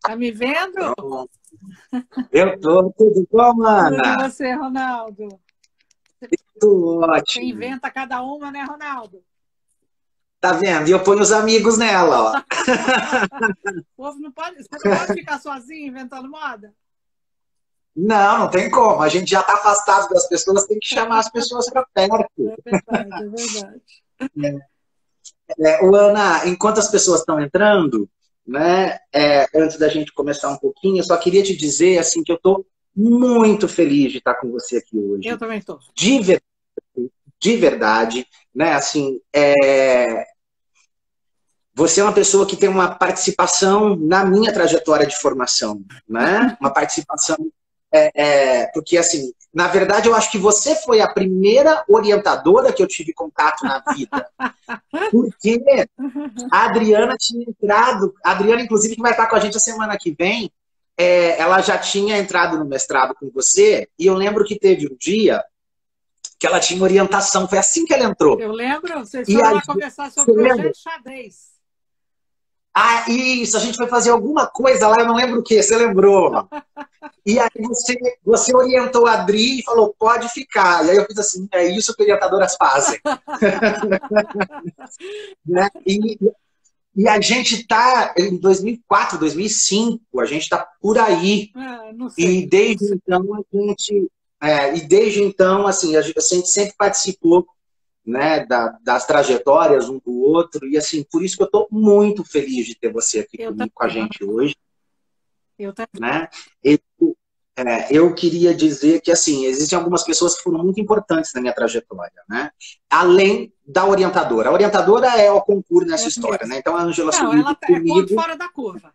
Tá me vendo? Pronto. Eu tô, tudo bom, Tudo e Ana? você, Ronaldo? Tudo Você ótimo. inventa cada uma, né, Ronaldo? Tá vendo? E eu ponho os amigos nela, ó. O povo não pode, você não pode ficar sozinho inventando moda? Não, não tem como. A gente já tá afastado das pessoas, tem que chamar as pessoas para perto. É verdade, é verdade. Ana, enquanto as pessoas estão entrando, né, antes da gente começar um pouquinho, eu só queria te dizer assim que eu tô muito feliz de estar com você aqui Eu hoje. também estou. De, ver- de verdade, né? Assim, você é uma pessoa que tem uma participação na minha trajetória de formação, né? Uma participação, porque assim, na verdade, eu acho que você foi a primeira orientadora que eu tive contato na vida, porque a Adriana tinha entrado, a Adriana, inclusive, que vai estar com a gente a semana que vem, ela já tinha entrado no mestrado com você, e eu lembro que teve um dia que ela tinha orientação, foi assim que ela entrou. Eu lembro, vocês E foram aí, lá conversar sobre você o lembra? projeto xadrez. Ah, isso, a gente foi fazer alguma coisa lá, eu não lembro o que, você lembrou. E aí você orientou a Adri e falou, pode ficar. E aí eu fiz assim, é isso que orientadoras fazem. Né? E a gente está em 2004, 2005, a gente está por aí. Não E sei. desde então assim, a gente sempre participou, né, das trajetórias um do outro. E assim, por isso que eu estou muito feliz de ter você aqui Eu comigo, com a também, gente hoje. eu também. Né? Eu queria dizer que assim, existem algumas pessoas que foram muito importantes na minha trajetória, né? Além da orientadora. A orientadora é o concurso nessa É história, mesmo. né? Então a Ângela Não, subiu ela é ponto comigo, fora da curva.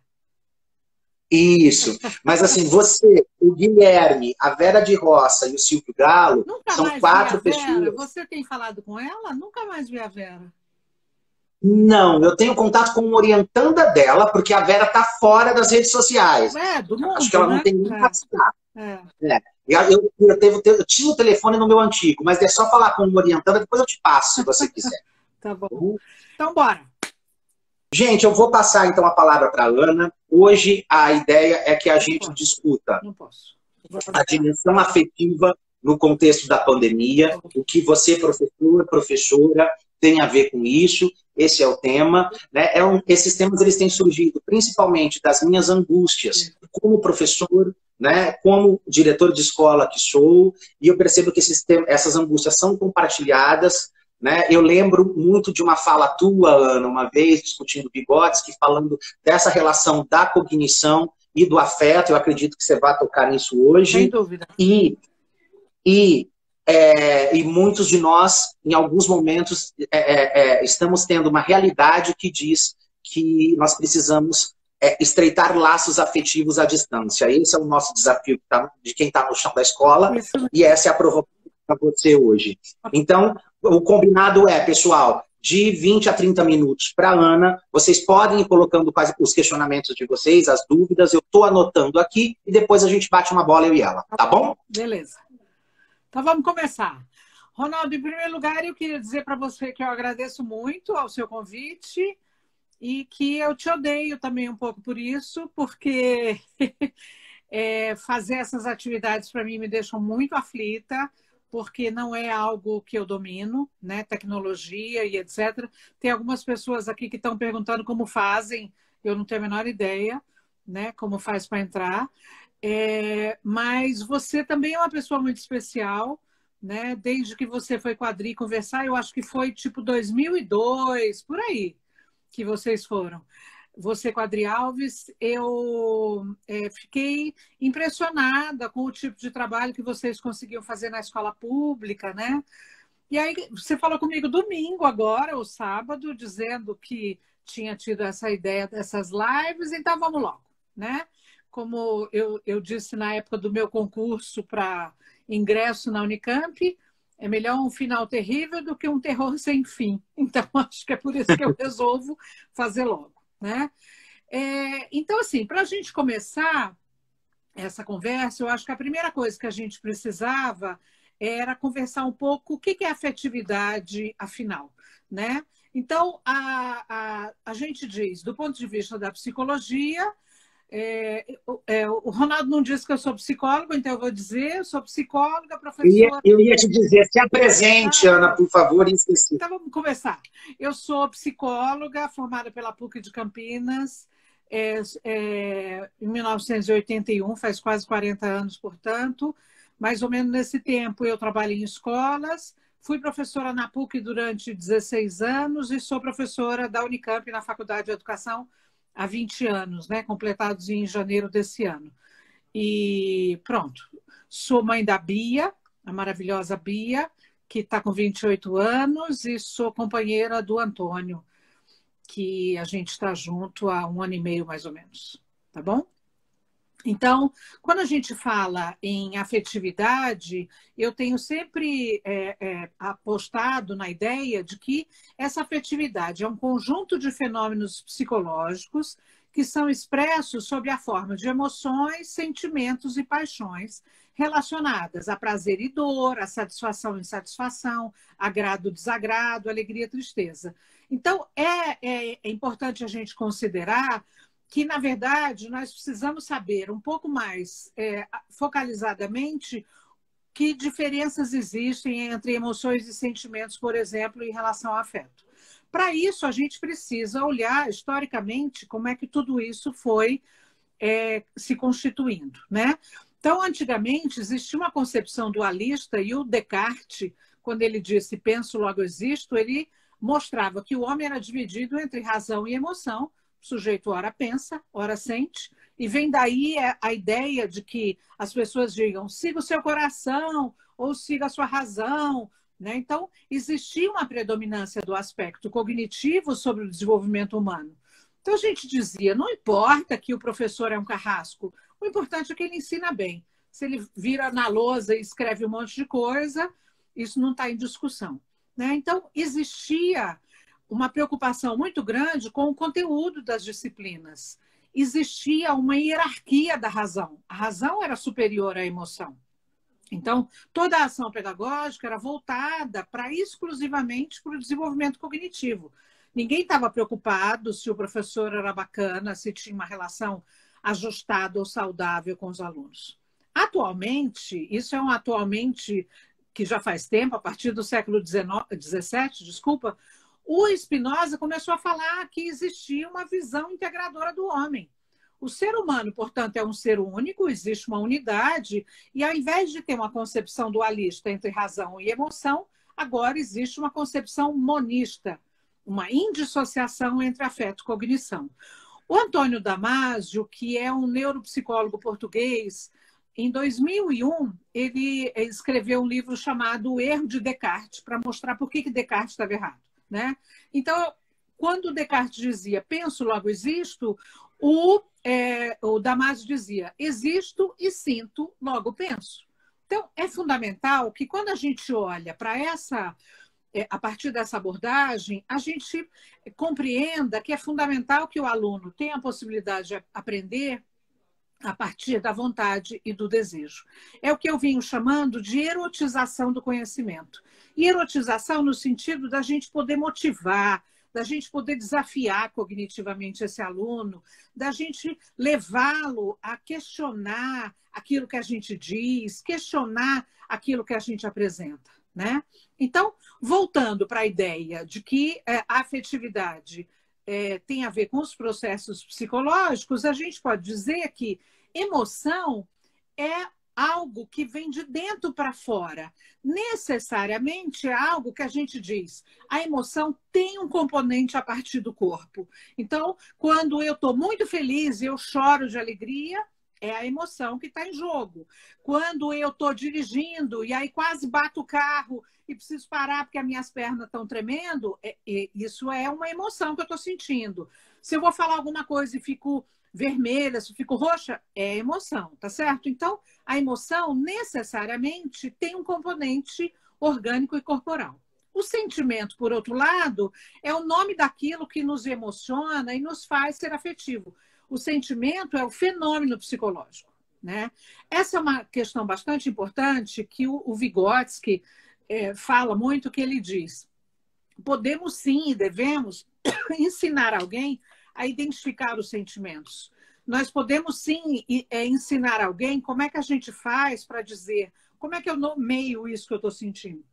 isso. Mas assim, você, o Guilherme, a Vera de Roça e o Silvio Galo Nunca são mais vi a quatro Vera. pessoas. Você tem falado com ela? Nunca mais vi a Vera. Não, eu tenho contato com uma orientanda dela, porque a Vera está fora das redes sociais. É, do Acho que mundo, ela não né? tem nem WhatsApp. É. Eu tinha o telefone no meu antigo, mas é só falar com uma orientanda, depois eu te passo, se você quiser. Tá bom. Então, bora. Gente, eu vou passar então a palavra para a Ana. Hoje a ideia é que a gente discuta Não posso. a dimensão afetiva no contexto da pandemia, o que você, professor, professora, tem a ver com isso. Esse é o tema. Né? Esses temas eles têm surgido principalmente das minhas angústias como professor, né? Como diretor de escola que sou, e eu percebo que essas angústias são compartilhadas. Né? Eu lembro muito de uma fala tua, Ana, uma vez, discutindo Vygotsky, falando dessa relação da cognição e do afeto. Eu acredito que você vai tocar nisso Sem hoje. dúvida. E muitos de nós, em alguns momentos, estamos tendo uma realidade que diz que nós precisamos estreitar laços afetivos à distância. Esse é o nosso desafio de quem está no chão da escola, e essa é a provocação para você hoje. Então, o combinado é, pessoal, de 20 a 30 minutos para a Ana. Vocês podem ir colocando os questionamentos de vocês, as dúvidas, eu estou anotando aqui, e depois a gente bate uma bola, eu e ela, tá bom? Beleza. Então vamos começar. Ronaldo, em primeiro lugar, eu queria dizer para você que eu agradeço muito ao seu convite e que eu te odeio também um pouco por isso, porque fazer essas atividades para mim me deixam muito aflita, porque não é algo que eu domino, né? Tecnologia e etc. Tem algumas pessoas aqui que estão perguntando como fazem, eu não tenho a menor ideia, né? Como faz para entrar. Mas você também é uma pessoa muito especial, né? Desde que você foi com a Adri conversar, eu acho que foi tipo 2002, por aí, que vocês foram. Você com a Adri Alves, eu fiquei impressionada com o tipo de trabalho que vocês conseguiam fazer na escola pública, né? E aí você falou comigo domingo agora, ou sábado, dizendo que tinha tido essa ideia dessas lives, então vamos logo, né? Como eu disse na época do meu concurso para ingresso na Unicamp, é melhor um final terrível do que um terror sem fim. Então, acho que é por isso que eu resolvo fazer logo, né? Então, assim, para a gente começar essa conversa, eu acho que a primeira coisa que a gente precisava era conversar um pouco o que é afetividade, afinal, né? Então, a gente diz, do ponto de vista da psicologia, O Ronaldo não disse que eu sou psicóloga, então eu vou dizer, eu sou psicóloga, professora... Eu ia te dizer, se apresente, Ana, por favor, esqueci. Então vamos começar. Eu sou psicóloga, formada pela PUC de Campinas, em 1981, faz quase 40 anos, portanto. Mais ou menos nesse tempo eu trabalhei em escolas, fui professora na PUC durante 16 anos e sou professora da Unicamp na Faculdade de Educação há 20 anos, né, completados em janeiro desse ano. E pronto, sou mãe da Bia, a maravilhosa Bia, que está com 28 anos, e sou companheira do Antônio, que a gente está junto há 1 ano e meio, mais ou menos. Tá bom? Então, quando a gente fala em afetividade, eu tenho sempre apostado na ideia de que essa afetividade é um conjunto de fenômenos psicológicos que são expressos sob a forma de emoções, sentimentos e paixões relacionadas a prazer e dor, a satisfação e insatisfação, agrado e desagrado, alegria e tristeza. Então, é importante a gente considerar que, na verdade, nós precisamos saber um pouco mais focalizadamente que diferenças existem entre emoções e sentimentos, por exemplo, em relação ao afeto. Para isso, a gente precisa olhar historicamente como é que tudo isso foi se constituindo, né? Então, antigamente, existia uma concepção dualista e o Descartes, quando ele disse penso, logo existo, ele mostrava que o homem era dividido entre razão e emoção. O sujeito ora pensa, ora sente, e vem daí a ideia de que as pessoas digam siga o seu coração ou siga a sua razão, né? Então, existia uma predominância do aspecto cognitivo sobre o desenvolvimento humano. Então, a gente dizia, não importa que o professor é um carrasco, o importante é que ele ensina bem. Se ele vira na lousa e escreve um monte de coisa, isso não está em discussão, né? Então, existia uma preocupação muito grande com o conteúdo das disciplinas. Existia uma hierarquia da razão. A razão era superior à emoção. Então, toda a ação pedagógica era voltada exclusivamente para o desenvolvimento cognitivo. Ninguém estava preocupado se o professor era bacana, se tinha uma relação ajustada ou saudável com os alunos. Atualmente, isso é um atualmente que já faz tempo, a partir do século XVII, desculpa, o Spinoza começou a falar que existia uma visão integradora do homem. O ser humano, portanto, é um ser único, existe uma unidade, e ao invés de ter uma concepção dualista entre razão e emoção, agora existe uma concepção monista, uma indissociação entre afeto e cognição. O Antônio Damasio, que é um neuropsicólogo português, em 2001, ele escreveu um livro chamado O Erro de Descartes, para mostrar por que Descartes estava errado, né? Então, quando Descartes dizia penso, logo existo, o Damasio dizia existo e sinto, logo penso. Então, é fundamental que quando a gente olha para a partir dessa abordagem, a gente compreenda que é fundamental que o aluno tenha a possibilidade de aprender a partir da vontade e do desejo. É o que eu venho chamando de erotização do conhecimento. E erotização no sentido da gente poder motivar, da gente poder desafiar cognitivamente esse aluno, da gente levá-lo a questionar aquilo que a gente diz, questionar aquilo que a gente apresenta, né? Então, voltando para a ideia de que a afetividade tem a ver com os processos psicológicos, a gente pode dizer que emoção é algo que vem de dentro para fora. Necessariamente é algo que a gente diz. A emoção tem um componente a partir do corpo. Então, quando eu estou muito feliz e eu choro de alegria, é a emoção que está em jogo. Quando eu estou dirigindo e aí quase bato o carro e preciso parar porque as minhas pernas estão tremendo, isso é uma emoção que eu estou sentindo. Se eu vou falar alguma coisa e fico vermelha, se eu fico roxa, é emoção, tá certo? Então, a emoção necessariamente tem um componente orgânico e corporal. O sentimento, por outro lado, é o nome daquilo que nos emociona e nos faz ser afetivo. O sentimento é o fenômeno psicológico, né? Essa é uma questão bastante importante que o Vygotsky fala muito, que ele diz: podemos sim e devemos ensinar alguém a identificar os sentimentos. nós podemos sim ensinar alguém como é que a gente faz para dizer, como é que eu nomeio isso que eu estou sentindo.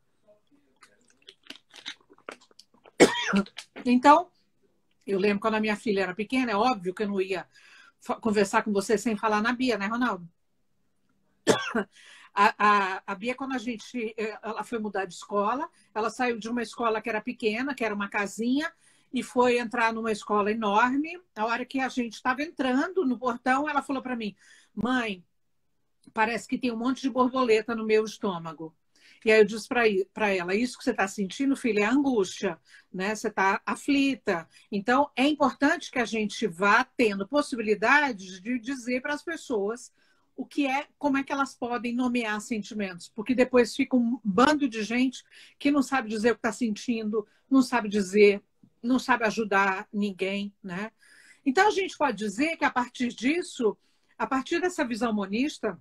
Então, eu lembro quando a minha filha era pequena, é óbvio que eu não ia conversar com você sem falar na Bia, né, Ronaldo? A Bia, quando ela foi mudar de escola, ela saiu de uma escola que era pequena, que era uma casinha, e foi entrar numa escola enorme. A hora que a gente estava entrando no portão, ela falou para mim, mãe, parece que tem um monte de borboleta no meu estômago. E aí eu disse para ela, isso que você está sentindo, filha, é angústia, né? Você está aflita. Então, é importante que a gente vá tendo possibilidades de dizer para as pessoas o que é, como é que elas podem nomear sentimentos, porque depois fica um bando de gente que não sabe dizer o que está sentindo, não sabe dizer, não sabe ajudar ninguém, né? Então, a gente pode dizer que a partir disso, a partir dessa visão monista,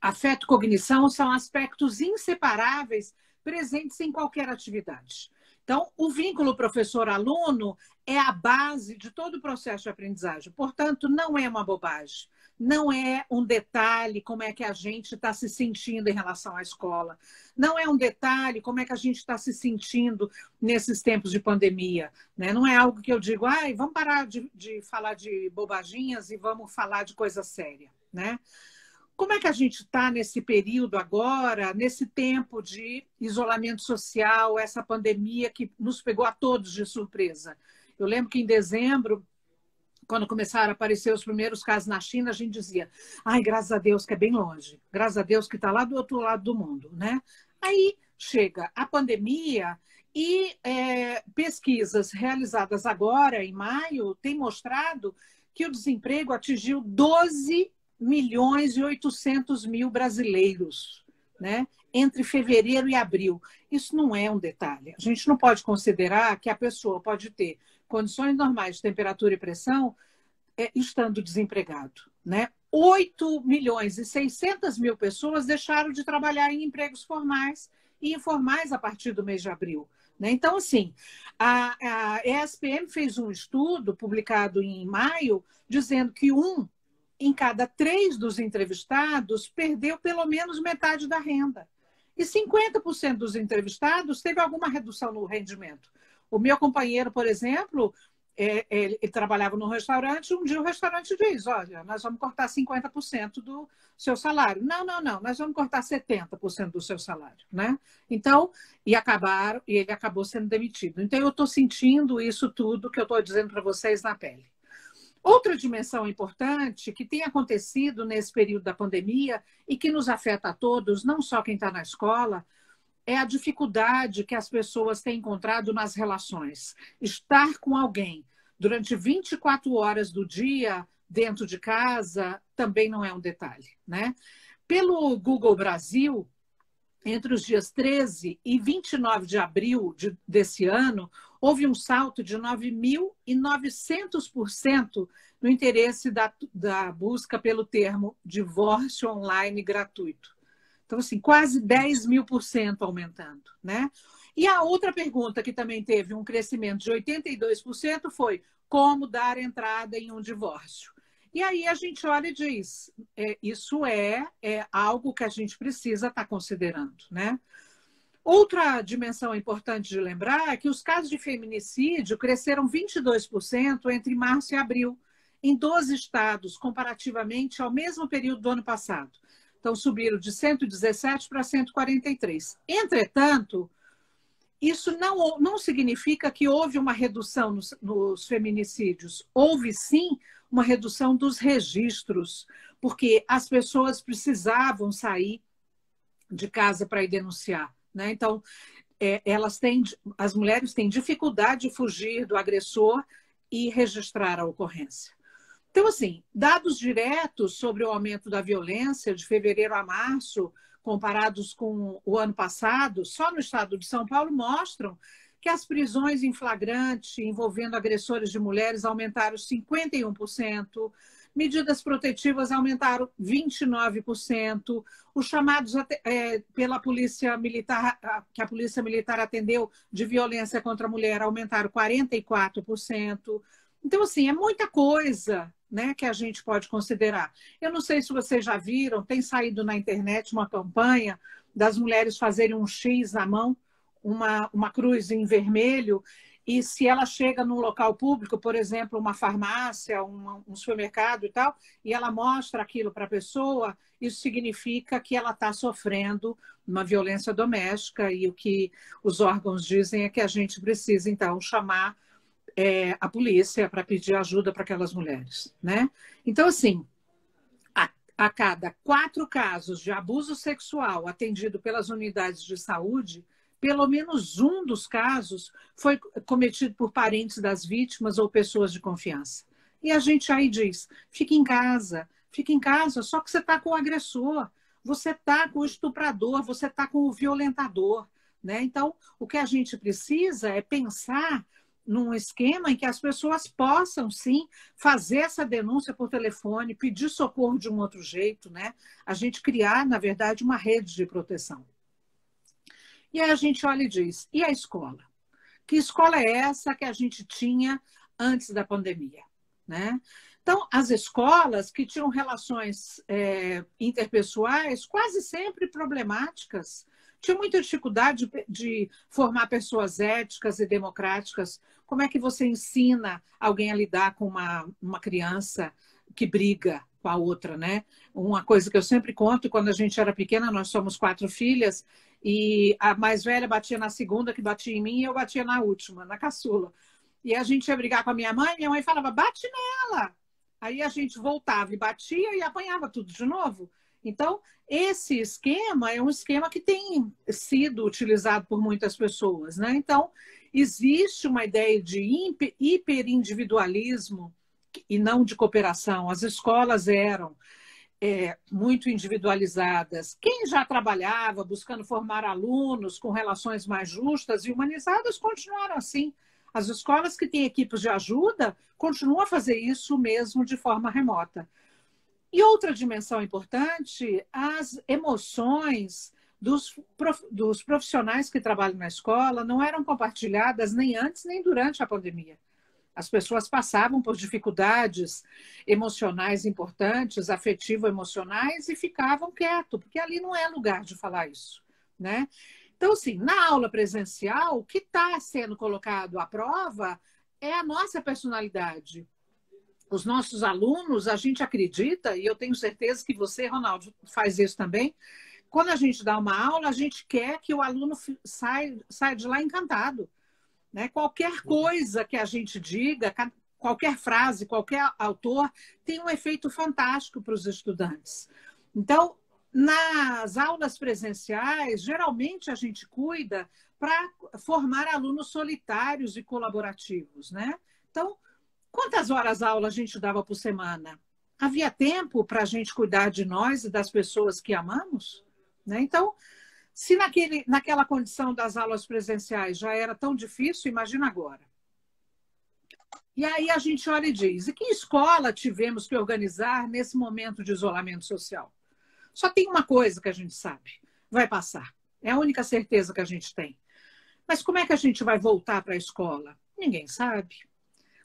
afeto e cognição são aspectos inseparáveis presentes em qualquer atividade. Então, o vínculo professor-aluno é a base de todo o processo de aprendizagem. Portanto, não é uma bobagem. Não é um detalhe como é que a gente está se sentindo em relação à escola. Não é um detalhe como é que a gente está se sentindo nesses tempos de pandemia, né? Não é algo que eu digo, vamos parar de falar de bobaginhas e vamos falar de coisa séria, né? Como é que a gente está nesse período agora, nesse tempo de isolamento social, essa pandemia que nos pegou a todos de surpresa? Eu lembro que em dezembro, quando começaram a aparecer os primeiros casos na China, a gente dizia, graças a Deus que é bem longe, graças a Deus que está lá do outro lado do mundo, né? Aí chega a pandemia e pesquisas realizadas agora, em maio, têm mostrado que o desemprego atingiu 12.800.000 brasileiros, né? Entre fevereiro e abril. Isso não é um detalhe. A gente não pode considerar que a pessoa pode ter condições normais de temperatura e pressão estando desempregado, né? 8.600.000 pessoas deixaram de trabalhar em empregos formais e informais a partir do mês de abril, né? Então, assim, a ESPM fez um estudo publicado em maio dizendo que em cada 3 dos entrevistados perdeu pelo menos metade da renda. E 50% dos entrevistados teve alguma redução no rendimento. O meu companheiro, por exemplo, ele trabalhava num restaurante, um dia o restaurante diz, olha, nós vamos cortar 50% do seu salário. Não, nós vamos cortar 70% do seu salário, né? Então, e ele acabou sendo demitido. Então, eu estou sentindo isso tudo que eu estou dizendo para vocês na pele. Outra dimensão importante que tem acontecido nesse período da pandemia e que nos afeta a todos, não só quem está na escola, é a dificuldade que as pessoas têm encontrado nas relações. Estar com alguém durante 24 horas do dia dentro de casa também não é um detalhe, né? Pelo Google Brasil, entre os dias 13 e 29 de abril desse ano, houve um salto de 9.900% no interesse da busca pelo termo divórcio online gratuito. Então, assim, quase 10.000% aumentando, né? E a outra pergunta que também teve um crescimento de 82% foi como dar entrada em um divórcio. E aí a gente olha e diz, isso é algo que a gente precisa estar considerando, né? Outra dimensão importante de lembrar é que os casos de feminicídio cresceram 22% entre março e abril, em 12 estados, comparativamente ao mesmo período do ano passado. Então, subiram de 117 para 143. Entretanto, isso não significa que houve uma redução nos feminicídios. Houve, sim, uma redução dos registros, porque as pessoas precisavam sair de casa para ir denunciar, né? Então, as mulheres têm dificuldade de fugir do agressor e registrar a ocorrência. Então, assim, dados diretos sobre o aumento da violência de fevereiro a março, comparados com o ano passado, só no estado de São Paulo, mostram que as prisões em flagrante envolvendo agressores de mulheres aumentaram 51%, medidas protetivas aumentaram 29%, os chamados pela Polícia Militar, que a Polícia Militar atendeu de violência contra a mulher, aumentaram 44%. Então, assim, é muita coisa né, que a gente pode considerar. Eu não sei se vocês já viram, tem saído na internet uma campanha das mulheres fazerem um X na mão, uma cruz em vermelho, e se ela chega num local público, por exemplo, uma farmácia, um supermercado e tal, e ela mostra aquilo para a pessoa, isso significa que ela está sofrendo uma violência doméstica, e o que os órgãos dizem é que a gente precisa, então, chamar a polícia para pedir ajuda para aquelas mulheres, né? Então, assim, a cada 4 casos de abuso sexual atendido pelas unidades de saúde, pelo menos um dos casos foi cometido por parentes das vítimas ou pessoas de confiança. E a gente aí diz, fica em casa, só que você está com o agressor, você está com o estuprador, você está com o violentador, né? Então, o que a gente precisa é pensar num esquema em que as pessoas possam, sim, fazer essa denúncia por telefone, pedir socorro de um outro jeito, né? A gente criar, na verdade, uma rede de proteção. E aí a gente olha e diz, e a escola? Que escola é essa que a gente tinha antes da pandemia, né? Então, as escolas que tinham relações interpessoais quase sempre problemáticas, tinha muita dificuldade de formar pessoas éticas e democráticas. Como é que você ensina alguém a lidar com uma criança que briga com a outra, né? Uma coisa que eu sempre conto, quando a gente era pequena, nós somos 4 filhas, e a mais velha batia na segunda, que batia em mim, e eu batia na última, na caçula. E a gente ia brigar com a minha mãe falava, bate nela! Aí a gente voltava e batia e apanhava tudo de novo. Então, esse esquema é um esquema que tem sido utilizado por muitas pessoas, né? Então, existe uma ideia de hiperindividualismo e não de cooperação. As escolas eram muito individualizadas. Quem já trabalhava buscando formar alunos com relações mais justas e humanizadas continuaram assim. As escolas que têm equipes de ajuda continuam a fazer isso mesmo de forma remota. E outra dimensão importante, as emoções dos profissionais que trabalham na escola não eram compartilhadas nem antes nem durante a pandemia. As pessoas passavam por dificuldades emocionais importantes, afetivo-emocionais, e ficavam quietos, porque ali não é lugar de falar isso, né? Então, assim, na aula presencial, o que está sendo colocado à prova é a nossa personalidade. Os nossos alunos, a gente acredita, e eu tenho certeza que você, Ronaldo, faz isso também, quando a gente dá uma aula, a gente quer que o aluno saia de lá encantado, né? Qualquer coisa que a gente diga, qualquer frase, qualquer autor, tem um efeito fantástico para os estudantes. Então, nas aulas presenciais, geralmente a gente cuida para formar alunos solitários e colaborativos, né? Então, quantas horas aula a gente dava por semana? Havia tempo para a gente cuidar de nós e das pessoas que amamos, né? Então, se naquela condição das aulas presenciais já era tão difícil, imagina agora. E aí a gente olha e diz, e que escola tivemos que organizar nesse momento de isolamento social? Só tem uma coisa que a gente sabe, vai passar. É a única certeza que a gente tem. Mas como é que a gente vai voltar para a escola? Ninguém sabe.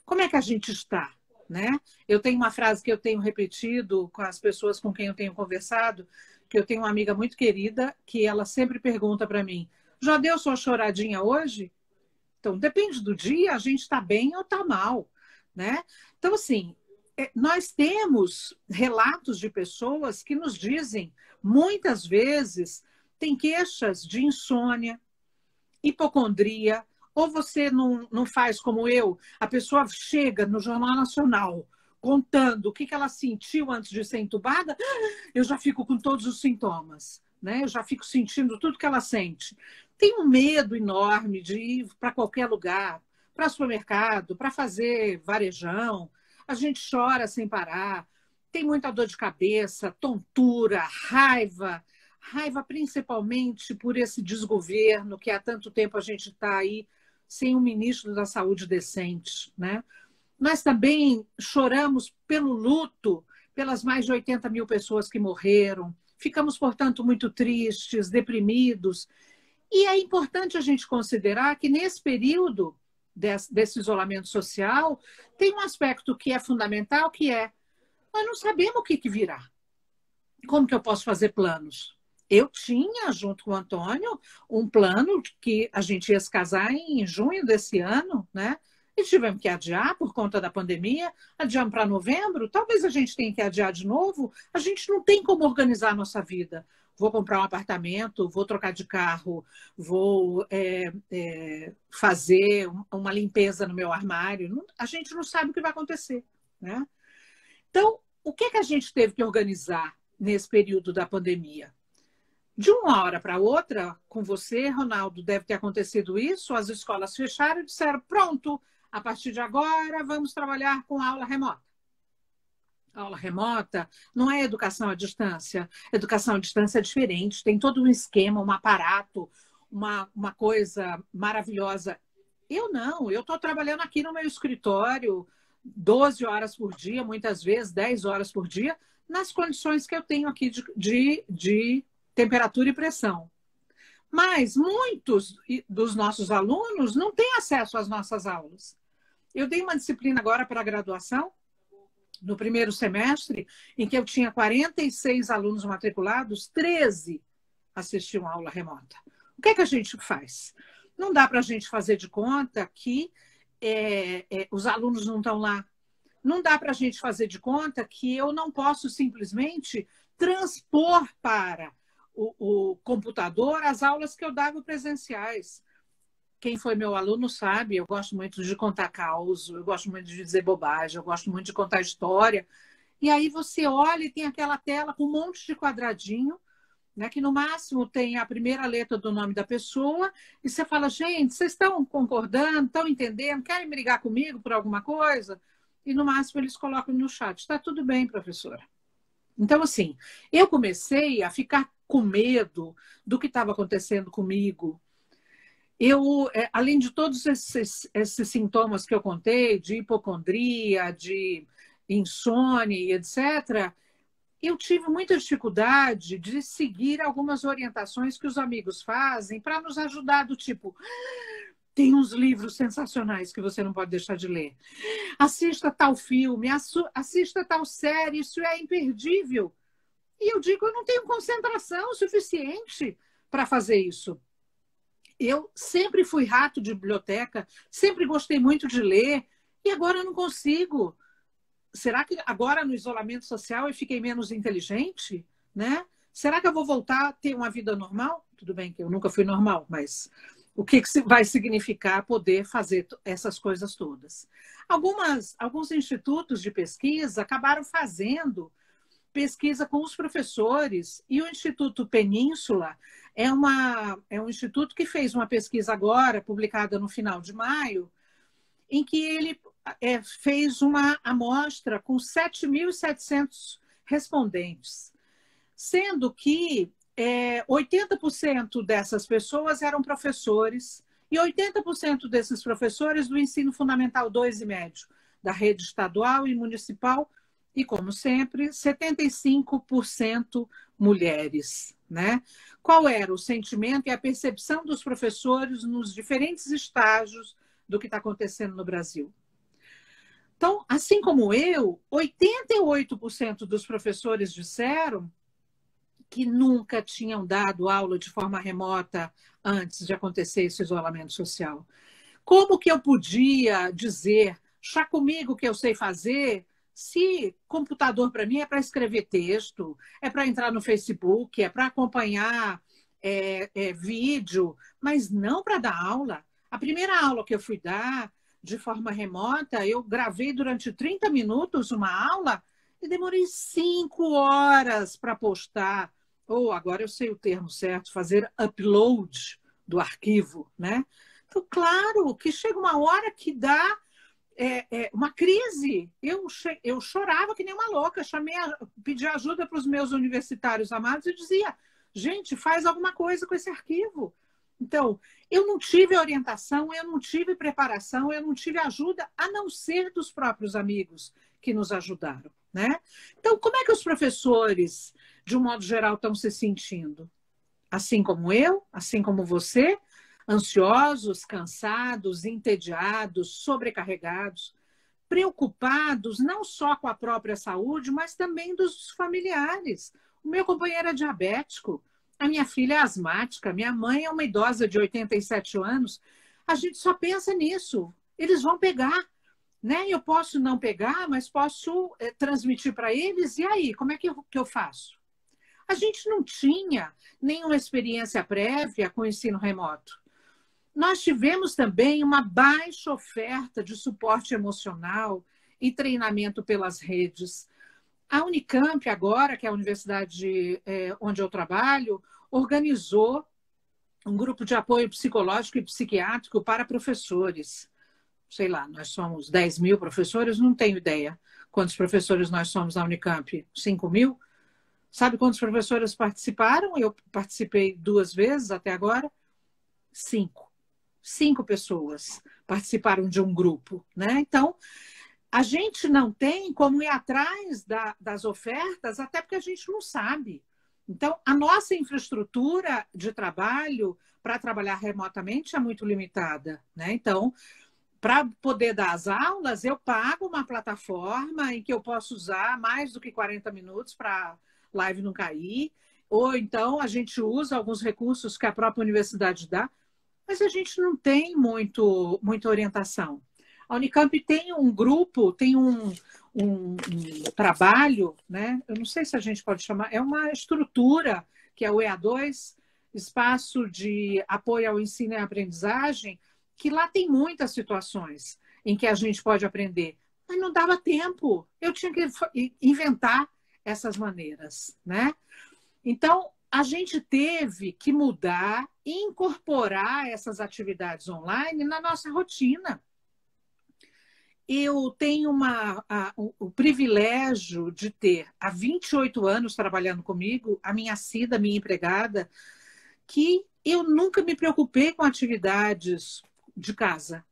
Como é que a gente está, né? Eu tenho uma frase que eu tenho repetido com as pessoas com quem eu tenho conversado, que eu tenho uma amiga muito querida, que ela sempre pergunta para mim, já deu sua choradinha hoje? Então, depende do dia, a gente está bem ou está mal, né? Então, assim, nós temos relatos de pessoas que nos dizem, muitas vezes, tem queixas de insônia, hipocondria, ou você não faz como eu, a pessoa chega no Jornal Nacional contando o que ela sentiu antes de ser entubada, eu já fico com todos os sintomas, né? Eu já fico sentindo tudo que ela sente. Tem um medo enorme de ir para qualquer lugar, para supermercado, para fazer varejão, a gente chora sem parar, tem muita dor de cabeça, tontura, raiva principalmente por esse desgoverno que há tanto tempo a gente está aí sem um ministro da saúde decente, né? Nós também choramos pelo luto, pelas mais de 80 mil pessoas que morreram, ficamos, portanto, muito tristes, deprimidos, e é importante a gente considerar que nesse período desse isolamento social, tem um aspecto que é fundamental, que é nós não sabemos o que virá. Como que eu posso fazer planos? Eu tinha, junto com o Antônio, um plano que a gente ia se casar em junho desse ano, né? E tivemos que adiar por conta da pandemia, adiamos para novembro, talvez a gente tenha que adiar de novo, a gente não tem como organizar a nossa vida. Vou comprar um apartamento, vou trocar de carro, vou fazer uma limpeza no meu armário. A gente não sabe o que vai acontecer, né? Então, o que a gente teve que organizar nesse período da pandemia? De uma hora para outra, com você, Ronaldo, deve ter acontecido isso, as escolas fecharam e disseram, pronto, a partir de agora vamos trabalhar com aula remota. Aula remota não é educação à distância. Educação à distância é diferente, tem todo um esquema, um aparato, uma coisa maravilhosa. Eu não, eu estou trabalhando aqui no meu escritório 12 horas por dia, muitas vezes 10 horas por dia, nas condições que eu tenho aqui de temperatura e pressão. Mas muitos dos nossos alunos não têm acesso às nossas aulas. Eu dei uma disciplina agora para a graduação, no primeiro semestre, em que eu tinha 46 alunos matriculados, 13 assistiam a aula remota. O que a gente faz? Não dá para a gente fazer de conta que os alunos não estão lá. Não dá para a gente fazer de conta que eu não posso simplesmente transpor para o computador as aulas que eu dava presenciais. Quem foi meu aluno sabe, eu gosto muito de contar caos, eu gosto muito de dizer bobagem, eu gosto muito de contar história. E aí você olha e tem aquela tela com um monte de quadradinho, né, que no máximo tem a primeira letra do nome da pessoa, e você fala, gente, vocês estão concordando, estão entendendo, querem brigar comigo por alguma coisa? E no máximo eles colocam no chat, está tudo bem, professora. Então, assim, eu comecei a ficar com medo do que estava acontecendo comigo. Eu, além de todos esses sintomas que eu contei, de hipocondria, de insônia, etc., eu tive muita dificuldade de seguir algumas orientações que os amigos fazem para nos ajudar, do tipo, tem uns livros sensacionais que você não pode deixar de ler. Assista tal filme, assista tal série, isso é imperdível. E eu digo, eu não tenho concentração suficiente para fazer isso. Eu sempre fui rato de biblioteca, sempre gostei muito de ler, e agora eu não consigo. Será que agora no isolamento social eu fiquei menos inteligente? Né? Será que eu vou voltar a ter uma vida normal? Tudo bem que eu nunca fui normal, mas o que vai significar poder fazer essas coisas todas? Alguns institutos de pesquisa acabaram fazendo pesquisa com os professores, e o Instituto Península é um instituto que fez uma pesquisa agora, publicada no final de maio, em que ele fez uma amostra com 7.700 respondentes, sendo que 80% dessas pessoas eram professores, e 80% desses professores do ensino fundamental 2 e médio, da rede estadual e municipal, e, como sempre, 75% mulheres. Né? Qual era o sentimento e a percepção dos professores nos diferentes estágios do que está acontecendo no Brasil? Então, assim como eu, 88% dos professores disseram que nunca tinham dado aula de forma remota antes de acontecer esse isolamento social. Como que eu podia dizer, chá comigo que eu sei fazer, se computador para mim é para escrever texto, é para entrar no Facebook, é para acompanhar vídeo, mas não para dar aula. A primeira aula que eu fui dar de forma remota, eu gravei durante 30 minutos uma aula e demorei 5 horas para postar. Ou agora eu sei o termo certo, fazer upload do arquivo, né? Então, claro que chega uma hora que dá uma crise. Eu chorava que nem uma louca, pedi ajuda para os meus universitários amados e dizia, gente, faz alguma coisa com esse arquivo. Então, eu não tive orientação, eu não tive preparação, eu não tive ajuda, a não ser dos próprios amigos que nos ajudaram. Né? Então, como é que os professores, de um modo geral, estão se sentindo? Assim como eu, assim como você, ansiosos, cansados, entediados, sobrecarregados, preocupados não só com a própria saúde, mas também dos familiares. O meu companheiro é diabético, a minha filha é asmática, minha mãe é uma idosa de 87 anos. A gente só pensa nisso. Eles vão pegar, né? Eu posso não pegar, mas posso transmitir para eles. E aí, como é que eu faço? A gente não tinha nenhuma experiência prévia com o ensino remoto. Nós tivemos também uma baixa oferta de suporte emocional e treinamento pelas redes. A Unicamp, agora, que é a universidade onde eu trabalho, organizou um grupo de apoio psicológico e psiquiátrico para professores. Sei lá, nós somos 10 mil professores, não tenho ideia quantos professores nós somos na Unicamp. 5 mil? Sabe quantos professores participaram? Eu participei 2 vezes até agora. 5. 5 pessoas participaram de um grupo, né? Então, a gente não tem como ir atrás das ofertas, até porque a gente não sabe. Então, a nossa infraestrutura de trabalho para trabalhar remotamente é muito limitada, né? Então, para poder dar as aulas, eu pago uma plataforma em que eu posso usar mais do que 40 minutos para a live não cair, ou então a gente usa alguns recursos que a própria universidade dá, mas a gente não tem muita orientação. A Unicamp tem um grupo, tem um trabalho, né? Eu não sei se a gente pode chamar, é uma estrutura que é o EA2, Espaço de Apoio ao Ensino e Aprendizagem, que lá tem muitas situações em que a gente pode aprender, mas não dava tempo. Eu tinha que inventar essas maneiras, né? Então, a gente teve que mudar e incorporar essas atividades online na nossa rotina. Eu tenho o privilégio de ter, há 28 anos trabalhando comigo, a minha Cida, minha empregada, que eu nunca me preocupei com atividades de casa,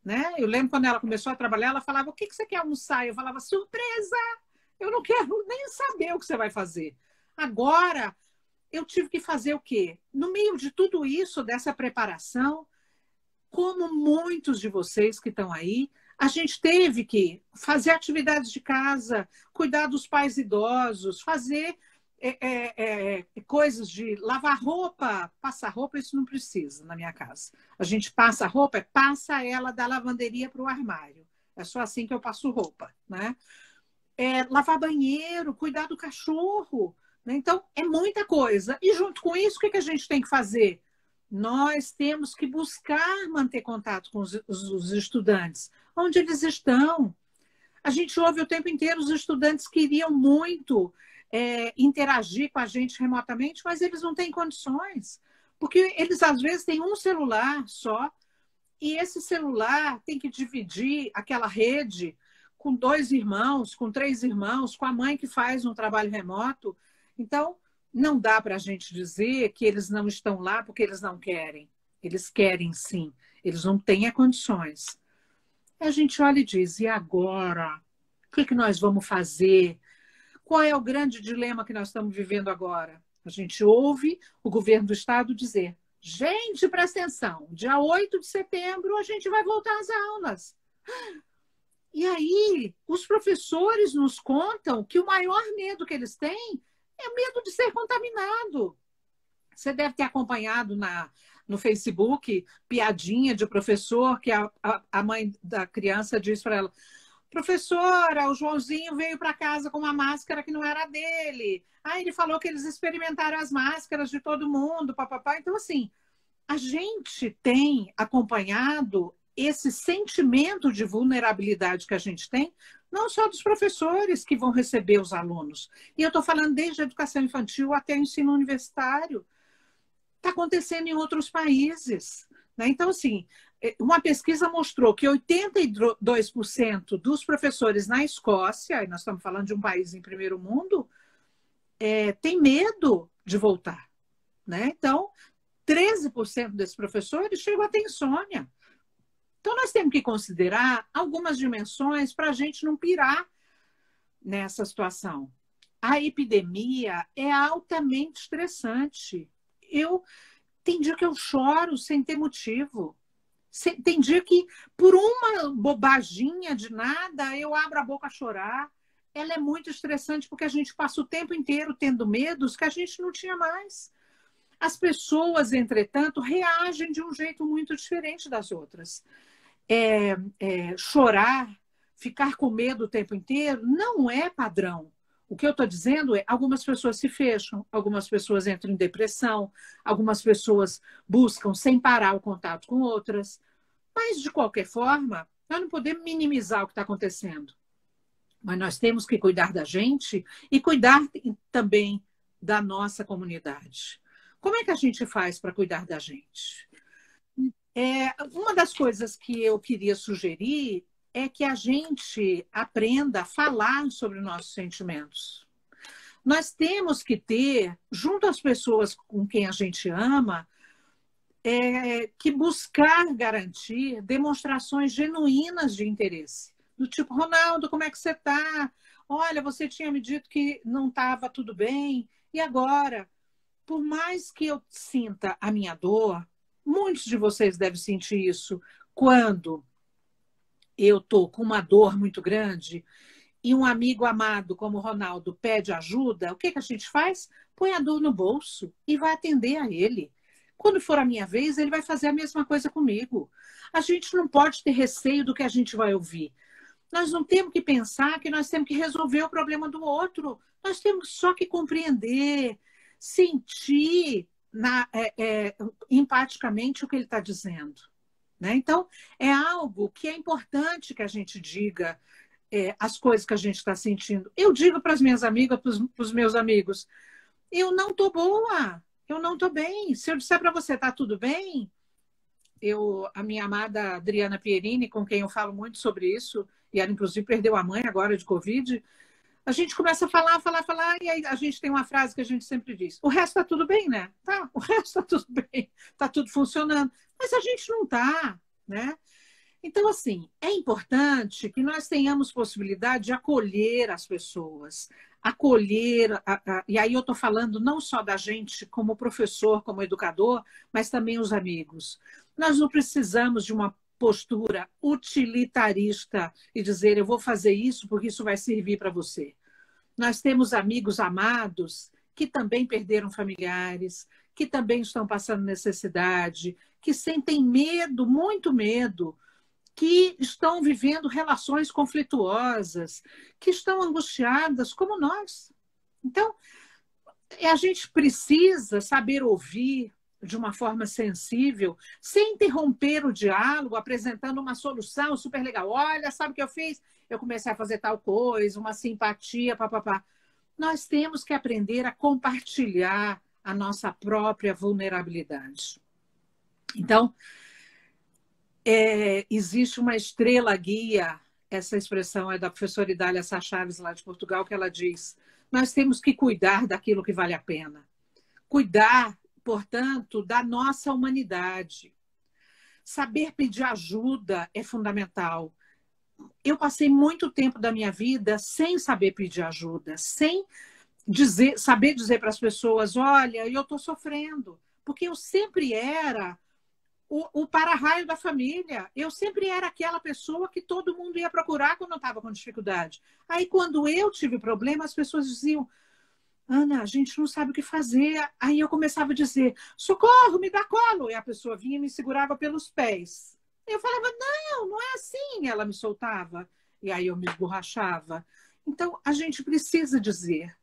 né? Eu lembro quando ela começou a trabalhar, ela falava, o que você quer almoçar? Eu falava, surpresa! Eu não quero nem saber o que você vai fazer. Agora, eu tive que fazer o quê? No meio de tudo isso, dessa preparação, como muitos de vocês que estão aí, a gente teve que fazer atividades de casa, cuidar dos pais idosos, fazer coisas de lavar roupa, passar roupa, isso não precisa na minha casa. A gente passa a roupa, passa ela da lavanderia para o armário. É só assim que eu passo roupa, né? Lavar banheiro, cuidar do cachorro, né? Então, é muita coisa. E junto com isso, o que a gente tem que fazer? Nós temos que buscar manter contato com os estudantes, onde eles estão. A gente ouve o tempo inteiro os estudantes queriam muito interagir com a gente remotamente, mas eles não têm condições, porque eles às vezes têm um celular só, e esse celular tem que dividir aquela rede com 2 irmãos, com 3 irmãos, com a mãe que faz um trabalho remoto. Então, não dá para a gente dizer que eles não estão lá porque eles não querem. Eles querem sim, eles não têm condições. A gente olha e diz, e agora? O que nós vamos fazer? Qual é o grande dilema que nós estamos vivendo agora? A gente ouve o governo do estado dizer, gente, presta atenção, dia 8 de setembro a gente vai voltar às aulas. E aí, os professores nos contam que o maior medo que eles têm é o medo de ser contaminado. Você deve ter acompanhado no Facebook piadinha de professor que a mãe da criança diz para ela, professora, o Joãozinho veio para casa com uma máscara que não era dele. Aí ele falou que eles experimentaram as máscaras de todo mundo, papapá. Então, assim, a gente tem acompanhado esse sentimento de vulnerabilidade que a gente tem, não só dos professores que vão receber os alunos. E eu estou falando desde a educação infantil até o ensino universitário. Está acontecendo em outros países, né? Então, assim, uma pesquisa mostrou que 82% dos professores na Escócia, e nós estamos falando de um país em primeiro mundo, tem medo de voltar, né? Então, 13% desses professores chegam a ter insônia. Então, nós temos que considerar algumas dimensões para a gente não pirar nessa situação. A epidemia é altamente estressante. Eu Tem dia que eu choro sem ter motivo. Tem dia que, por uma bobaginha de nada, eu abro a boca a chorar. Ela é muito estressante porque a gente passa o tempo inteiro tendo medos que a gente não tinha mais. As pessoas, entretanto, reagem de um jeito muito diferente das outras. Chorar, ficar com medo o tempo inteiro, não é padrão. O que eu estou dizendo é algumas pessoas se fecham, algumas pessoas entram em depressão, algumas pessoas buscam sem parar o contato com outras. Mas, de qualquer forma, nós não podemos minimizar o que está acontecendo. Mas nós temos que cuidar da gente e cuidar também da nossa comunidade. Como é que a gente faz para cuidar da gente? Uma das coisas que eu queria sugerir é que a gente aprenda a falar sobre nossos sentimentos. Nós temos que ter, junto às pessoas com quem a gente ama, que buscar garantir demonstrações genuínas de interesse. Do tipo, Ronaldo, como é que você está? Olha, você tinha me dito que não estava tudo bem, e agora? Por mais que eu sinta a minha dor, muitos de vocês devem sentir isso quando eu estou com uma dor muito grande e um amigo amado como o Ronaldo pede ajuda, o que a gente faz? Põe a dor no bolso e vai atender a ele. Quando for a minha vez, ele vai fazer a mesma coisa comigo. A gente não pode ter receio do que a gente vai ouvir. Nós não temos que pensar que nós temos que resolver o problema do outro. Nós temos só que compreender, sentir empaticamente o que ele está dizendo. Né? Então, é algo que é importante que a gente diga as coisas que a gente está sentindo. Eu digo para as minhas amigas, para os meus amigos, eu não estou boa, eu não estou bem. Se eu disser para você, está tudo bem? A minha amada Adriana Pierini, com quem eu falo muito sobre isso, e ela inclusive perdeu a mãe agora de Covid, a gente começa a falar, e aí a gente tem uma frase que a gente sempre diz, o resto está tudo bem, né? Tá, o resto está tudo bem, está tudo funcionando, mas a gente não está, né? Então, assim, é importante que nós tenhamos possibilidade de acolher as pessoas, e aí eu estou falando não só da gente como professor, como educador, mas também os amigos. Nós não precisamos de uma postura utilitarista e dizer eu vou fazer isso porque isso vai servir para você. Nós temos amigos amados que também perderam familiares, que também estão passando necessidade, que sentem medo, muito medo, que estão vivendo relações conflituosas, que estão angustiadas como nós. Então, a gente precisa saber ouvir de uma forma sensível, sem interromper o diálogo, apresentando uma solução super legal. Olha, sabe o que eu fiz? Eu comecei a fazer tal coisa, uma simpatia, papapá. Nós temos que aprender a compartilhar a nossa própria vulnerabilidade. Então, existe uma estrela guia, essa expressão é da professora Idália Sá Chaves, lá de Portugal, que ela diz, nós temos que cuidar daquilo que vale a pena. Cuidar, portanto, da nossa humanidade. Saber pedir ajuda é fundamental. Eu passei muito tempo da minha vida sem saber pedir ajuda, sem saber dizer para as pessoas, olha, eu estou sofrendo, porque eu sempre era o para-raio da família. Eu sempre era aquela pessoa que todo mundo ia procurar quando eu estava com dificuldade. Aí, quando eu tive problema, as pessoas diziam, Ana, a gente não sabe o que fazer. Aí eu começava a dizer, socorro, me dá colo. E a pessoa vinha e me segurava pelos pés. Eu falava, não é assim. Ela me soltava. E aí eu me esborrachava. Então, a gente precisa dizer,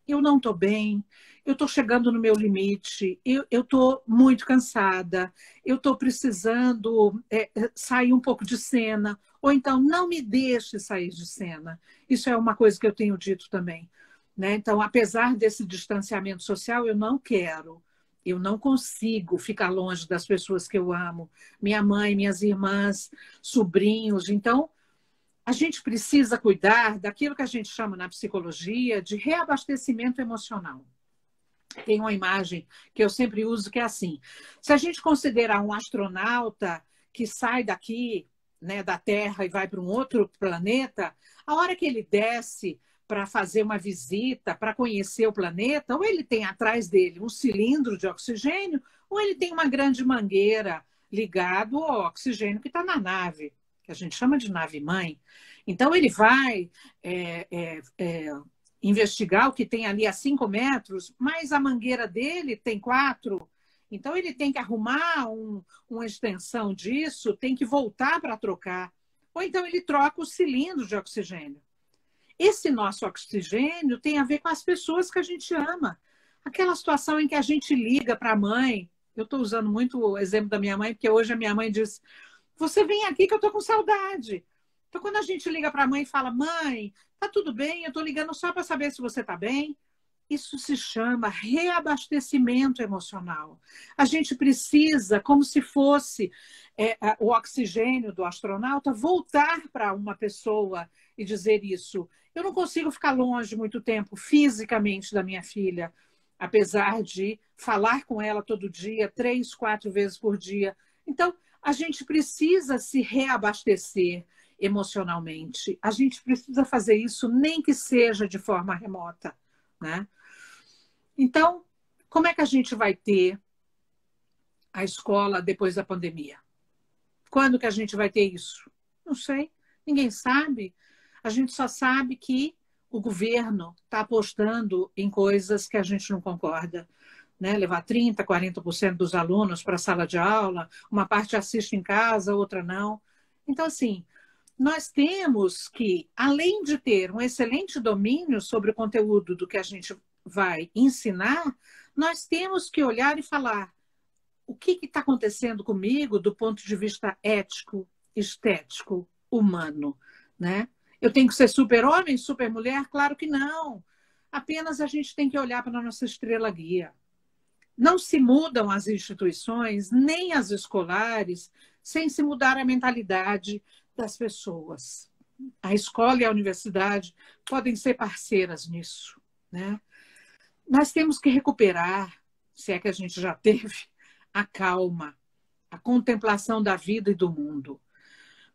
eu não estou bem, eu estou chegando no meu limite, eu estou muito cansada, eu estou precisando sair um pouco de cena, ou então não me deixe sair de cena. Isso é uma coisa que eu tenho dito também. Né? Então, apesar desse distanciamento social, eu não quero, eu não consigo ficar longe das pessoas que eu amo, minha mãe, minhas irmãs, sobrinhos. Então, a gente precisa cuidar daquilo que a gente chama na psicologia de reabastecimento emocional. Tem uma imagem que eu sempre uso que é assim, se a gente considerar um astronauta que sai daqui, né, da Terra e vai para um outro planeta, a hora que ele desce para fazer uma visita, para conhecer o planeta, ou ele tem atrás dele um cilindro de oxigênio, ou ele tem uma grande mangueira ligado ao oxigênio que está na nave, que a gente chama de nave-mãe. Então, ele vai investigar o que tem ali a 5 metros, mas a mangueira dele tem 4. Então, ele tem que arrumar uma extensão disso, tem que voltar para trocar. Ou então, ele troca o cilindro de oxigênio. Esse nosso oxigênio tem a ver com as pessoas que a gente ama. Aquela situação em que a gente liga para a mãe. Eu estou usando muito o exemplo da minha mãe, porque hoje a minha mãe diz: você vem aqui que eu estou com saudade. Então, quando a gente liga para a mãe e fala: mãe, tá tudo bem, eu estou ligando só para saber se você está bem. Isso se chama reabastecimento emocional. A gente precisa, como se fosse o oxigênio do astronauta, voltar para uma pessoa e dizer isso. Eu não consigo ficar longe muito tempo fisicamente da minha filha, apesar de falar com ela todo dia, 3, 4 vezes por dia. Então, a gente precisa se reabastecer emocionalmente. A gente precisa fazer isso, nem que seja de forma remota, né? Então, como é que a gente vai ter a escola depois da pandemia? Quando que a gente vai ter isso? Não sei, ninguém sabe. A gente só sabe que o governo está apostando em coisas que a gente não concorda, né? Levar 30%, 40% dos alunos para a sala de aula, uma parte assiste em casa, outra não. Então, assim, nós temos que, além de ter um excelente domínio sobre o conteúdo do que a gente vai ensinar, nós temos que olhar e falar: o que está acontecendo comigo do ponto de vista ético, estético, humano, né? Eu tenho que ser super-homem, super-mulher? Claro que não. Apenas a gente tem que olhar para a nossa estrela-guia. Não se mudam as instituições, nem as escolares, sem se mudar a mentalidade das pessoas. A escola e a universidade podem ser parceiras nisso, né? Nós temos que recuperar, se é que a gente já teve, a calma, a contemplação da vida e do mundo.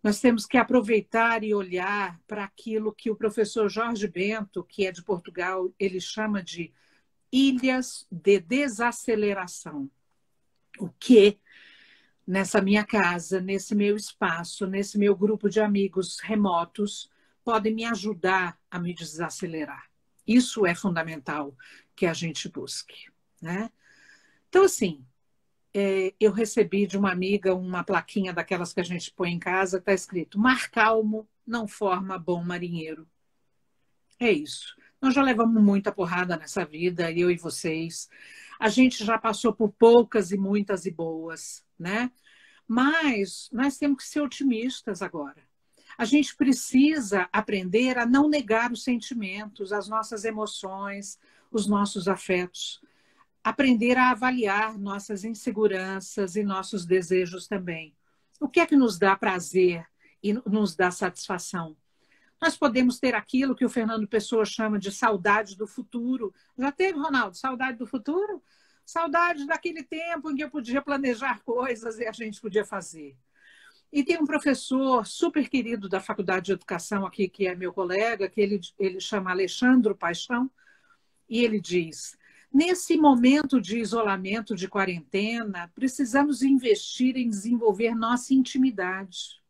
Nós temos que aproveitar e olhar para aquilo que o professor Jorge Bento, que é de Portugal, ele chama de ilhas de desaceleração. O que nessa minha casa, nesse meu espaço, nesse meu grupo de amigos remotos, pode me ajudar a me desacelerar. Isso é fundamental que a gente busque, né? Então, assim, eu recebi de uma amiga uma plaquinha daquelas que a gente põe em casa, está escrito: mar calmo não forma bom marinheiro. É isso. Nós já levamos muita porrada nessa vida, eu e vocês. A gente já passou por poucas e muitas e boas, né? Mas nós temos que ser otimistas agora. A gente precisa aprender a não negar os sentimentos, as nossas emoções, os nossos afetos. Aprender a avaliar nossas inseguranças e nossos desejos também. O que é que nos dá prazer e nos dá satisfação? Nós podemos ter aquilo que o Fernando Pessoa chama de saudade do futuro. Já teve, Ronaldo, saudade do futuro? Saudade daquele tempo em que eu podia planejar coisas e a gente podia fazer. E tem um professor super querido da Faculdade de Educação aqui, que é meu colega, que ele chama Alexandre Paixão, e ele diz: nesse momento de isolamento, de quarentena, precisamos investir em desenvolver nossa intimidade.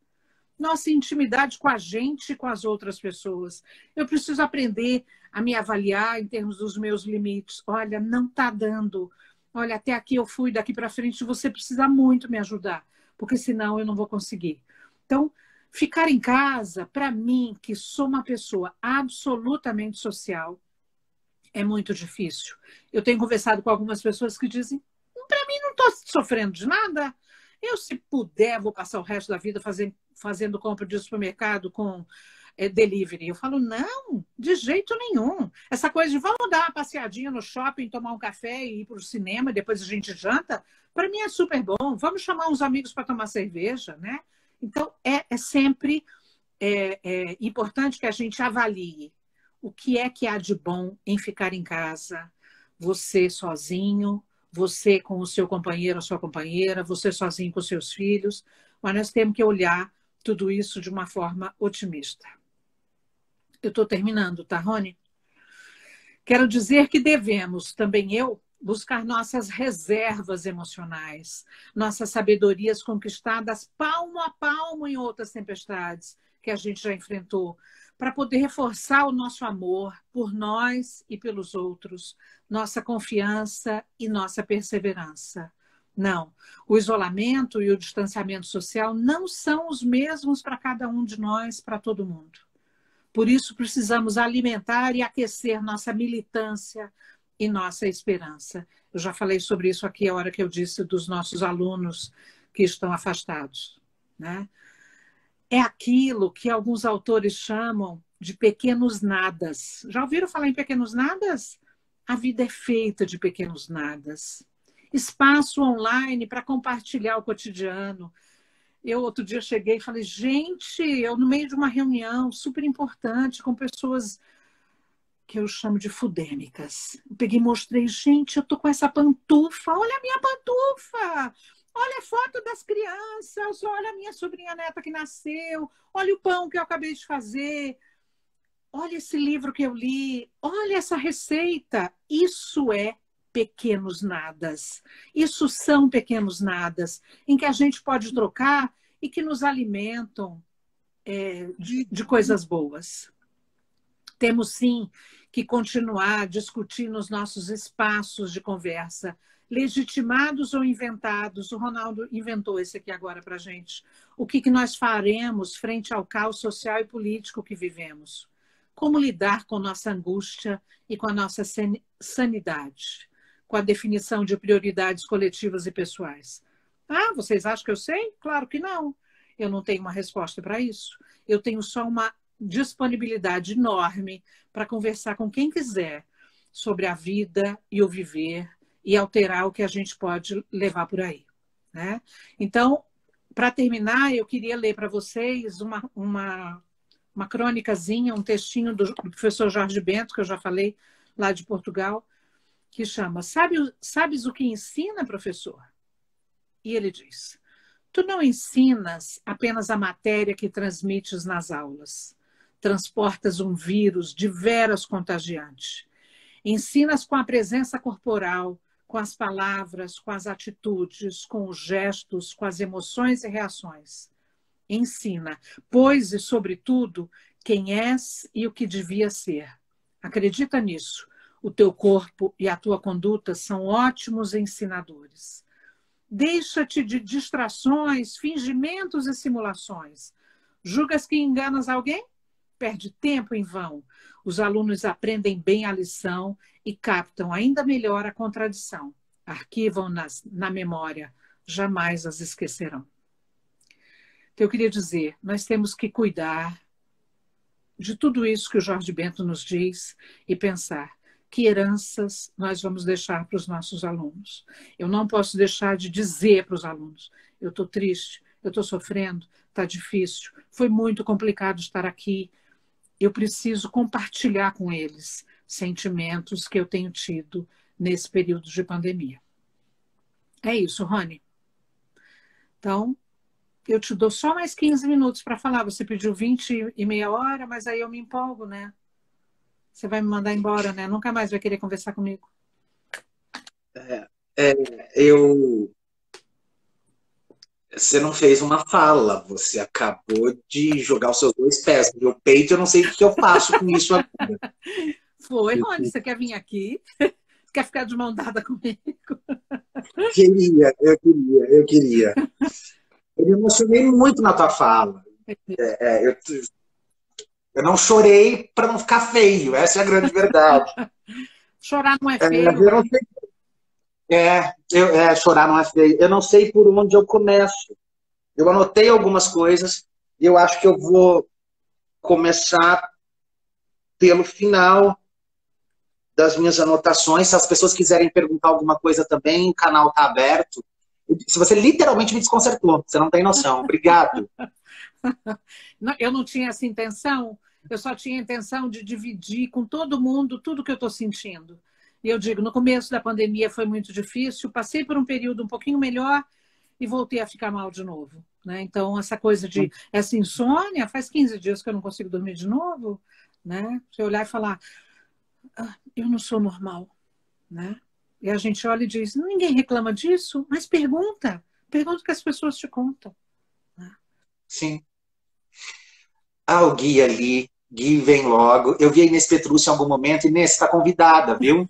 Nossa intimidade com a gente e com as outras pessoas. Eu preciso aprender a me avaliar em termos dos meus limites. Olha, não está dando. Olha, até aqui eu fui, daqui para frente você precisa muito me ajudar, porque senão eu não vou conseguir. Então, ficar em casa, para mim, que sou uma pessoa absolutamente social, é muito difícil. Eu tenho conversado com algumas pessoas que dizem: para mim não estou sofrendo de nada. Eu, se puder, vou passar o resto da vida fazendo compra de supermercado com delivery. Eu falo: não, de jeito nenhum. Essa coisa de vamos dar uma passeadinha no shopping, tomar um café e ir para o cinema, e depois a gente janta, para mim é super bom. Vamos chamar uns amigos para tomar cerveja, né? Então, é sempre importante que a gente avalie o que é que há de bom em ficar em casa, você sozinho, você com o seu companheiro, a sua companheira, você sozinho com os seus filhos, mas nós temos que olhar tudo isso de uma forma otimista. Eu estou terminando, tá, Rony? Quero dizer que devemos, também eu, buscar nossas reservas emocionais, nossas sabedorias conquistadas palmo a palmo em outras tempestades que a gente já enfrentou, para poder reforçar o nosso amor por nós e pelos outros, nossa confiança e nossa perseverança. Não, o isolamento e o distanciamento social não são os mesmos para cada um de nós, para todo mundo. Por isso, precisamos alimentar e aquecer nossa militância e nossa esperança. Eu já falei sobre isso aqui a hora que eu disse dos nossos alunos que estão afastados, né? É aquilo que alguns autores chamam de pequenos nadas. Já ouviram falar em pequenos nadas? A vida é feita de pequenos nadas. Espaço online para compartilhar o cotidiano. Eu, outro dia, cheguei e falei, gente, eu no meio de uma reunião super importante com pessoas que eu chamo de fudêmicas. Eu peguei e mostrei, gente, eu tô com essa pantufa, olha a minha pantufa! Olha a foto das crianças, olha a minha sobrinha neta que nasceu, olha o pão que eu acabei de fazer, olha esse livro que eu li, olha essa receita. Isso é pequenos nadas. Isso são pequenos nadas em que a gente pode trocar e que nos alimentam de coisas boas. Temos, sim, que continuar a discutir nos nossos espaços de conversa, legitimados ou inventados. O Ronaldo inventou esse aqui agora para a gente. O que nós faremos frente ao caos social e político que vivemos? Como lidar com nossa angústia e com a nossa sanidade? Com a definição de prioridades coletivas e pessoais. Ah, vocês acham que eu sei? Claro que não. Eu não tenho uma resposta para isso. Eu tenho só uma disponibilidade enorme para conversar com quem quiser sobre a vida e o viver e alterar o que a gente pode levar por aí, né? Então, para terminar, eu queria ler para vocês uma crônicazinha, um textinho do professor Jorge Bento, que eu já falei, lá de Portugal, que chama Sabes o que ensina, professor? E ele diz, tu não ensinas apenas a matéria que transmites nas aulas. Transportas um vírus de veras contagiante. Ensinas com a presença corporal, com as palavras, com as atitudes, com os gestos, com as emoções e reações. Ensina, pois e sobretudo, quem és e o que devia ser. Acredita nisso. O teu corpo e a tua conduta são ótimos ensinadores. Deixa-te de distrações, fingimentos e simulações. Julgas que enganas alguém? Perde tempo em vão. Os alunos aprendem bem a lição e captam ainda melhor a contradição. Arquivam-nas na memória, jamais as esquecerão. Então, eu queria dizer, nós temos que cuidar de tudo isso que o Jorge Bento nos diz e pensar que heranças nós vamos deixar para os nossos alunos. Eu não posso deixar de dizer para os alunos, eu estou triste, eu estou sofrendo, está difícil, foi muito complicado estar aqui, eu preciso compartilhar com eles sentimentos que eu tenho tido nesse período de pandemia. É isso, Rony. Então, eu te dou só mais 15 minutos para falar. Você pediu 20 e meia hora, mas aí eu me empolgo, né? Você vai me mandar embora, né? Nunca mais vai querer conversar comigo. Você não fez uma fala, você acabou de jogar os seus dois pés no meu peito, eu não sei o que eu faço com isso agora. Foi, Rony, você quer vir aqui? Quer ficar de mão dada comigo? Eu queria. Eu me emocionei muito na tua fala. Eu não chorei para não ficar feio, essa é a grande verdade. Chorar não é feio. Eu não sei. Chorar não é feio. Eu não sei por onde eu começo. Eu anotei algumas coisas e eu acho que eu vou começar pelo final das minhas anotações. Se as pessoas quiserem perguntar alguma coisa também, o canal está aberto. Se você literalmente me desconcertou, você não tem noção. Obrigado. Eu não tinha essa intenção, eu só tinha a intenção de dividir com todo mundo tudo que eu estou sentindo. E eu digo, no começo da pandemia foi muito difícil, passei por um período um pouquinho melhor e voltei a ficar mal de novo, né? Então, essa coisa de essa insônia, faz 15 dias que eu não consigo dormir de novo, né? Você olhar e falar, eu não sou normal, né? E a gente olha e diz, ninguém reclama disso, mas pergunta. Pergunta que as pessoas te contam. Sim. Ah, o Gui ali. Gui vem logo. Eu vi a Inês Petrucci em algum momento. Inês, está convidada, viu?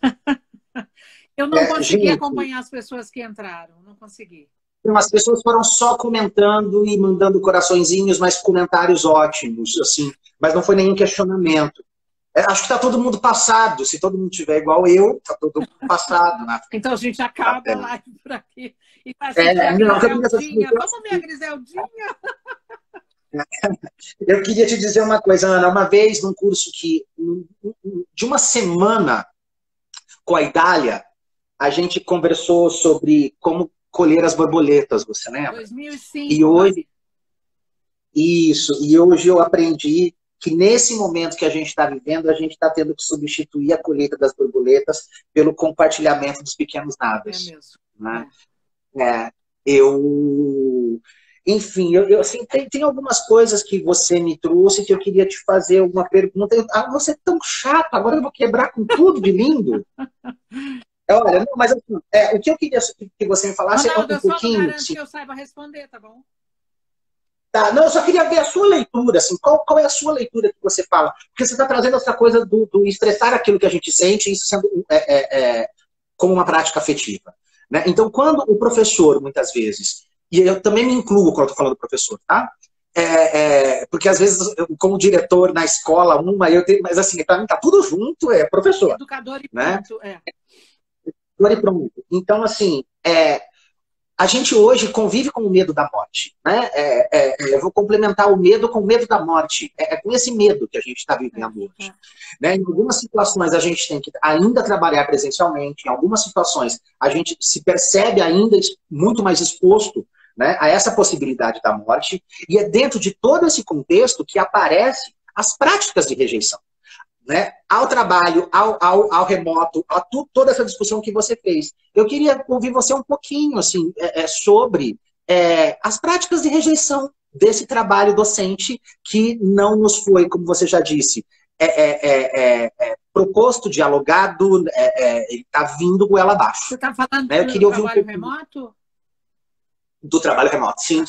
Eu não consegui Gente, acompanhar as pessoas que entraram, não consegui. as pessoas foram só comentando e mandando coraçõezinhos, mas comentários ótimos, assim. Mas não foi nenhum questionamento. Acho que está todo mundo passado. Se todo mundo tiver igual eu, está todo mundo passado. Né? Então a gente acaba a live por aqui. E para assistir a Não, Griseldinha. Vamos ver a Griseldinha? Eu queria te dizer uma coisa, Ana. Uma vez, num curso de uma semana com a Idália, a gente conversou sobre como colher as borboletas, você lembra? 2005. E hoje, e hoje eu aprendi que nesse momento que a gente está vivendo, a gente está tendo que substituir a colheita das borboletas pelo compartilhamento dos pequenos nadas. É mesmo. Né? Enfim, assim, tem algumas coisas que você me trouxe que eu queria te fazer alguma pergunta. Você é tão chato, agora eu vou quebrar com tudo de lindo. Olha, não, mas assim, o que eu queria que você me falasse Ronaldo, um pouquinho... eu só não garanto que eu saiba responder, tá bom? Tá, não, eu só queria ver a sua leitura, assim, qual é a sua leitura que você fala? Porque você está trazendo essa coisa do expressar aquilo que a gente sente, isso sendo como uma prática afetiva. Né? Então, quando o professor, muitas vezes, e eu também me incluo quando eu estou falando professor, tá? Porque às vezes, como diretor na escola, mas assim, para mim tá tudo junto, é professor. Educador e né? pronto, Educador e pronto. Então, assim, a gente hoje convive com o medo da morte. Né? Eu vou complementar o medo com o medo da morte. É com esse medo que a gente está vivendo hoje. Né? Em algumas situações a gente tem que ainda trabalhar presencialmente, em algumas situações a gente se percebe ainda muito mais exposto, né, a essa possibilidade da morte, e é dentro de todo esse contexto que aparecem as práticas de rejeição. Né? Ao trabalho, ao remoto, toda essa discussão que você fez. Eu queria ouvir você um pouquinho assim, sobre as práticas de rejeição desse trabalho docente que não nos foi, como você já disse, proposto, dialogado, ele está vindo goela abaixo. Você está falando né? Eu queria do trabalho remoto? Do trabalho remoto, sim.